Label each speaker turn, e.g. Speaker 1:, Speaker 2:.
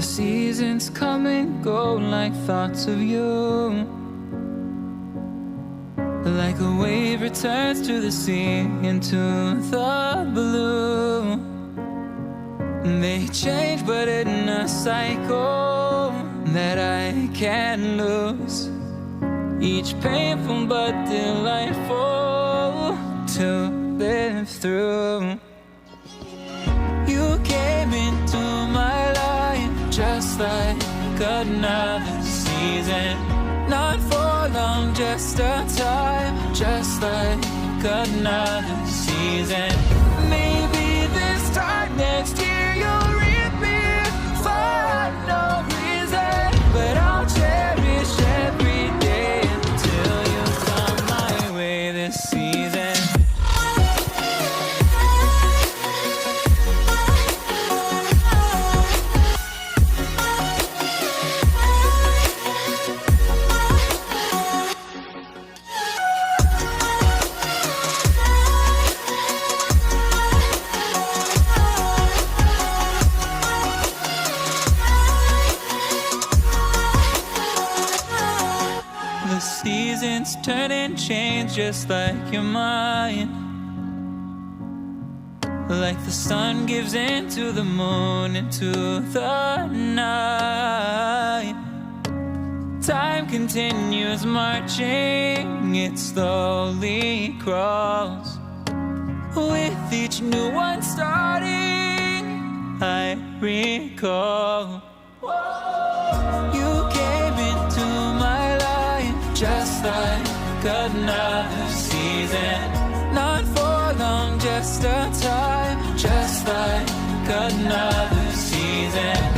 Speaker 1: The seasons come and go like thoughts of you. Like a wave returns to the sea into the blue. They change but in a cycle that I can't lose. Each painful but delightful to live through. You came into my life just like another season. Not for long, just a time, just like another season. Maybe this time next year you'll reap me for no reason. But I'll cherish every day until you come my way this season. Seasons turn and change just like your mind. Like the sun gives into the moon, into the night. Time continues marching, it slowly crawls. With each new one starting, I recall. You came into my life just like another season. Not for long, just a time, just like another season.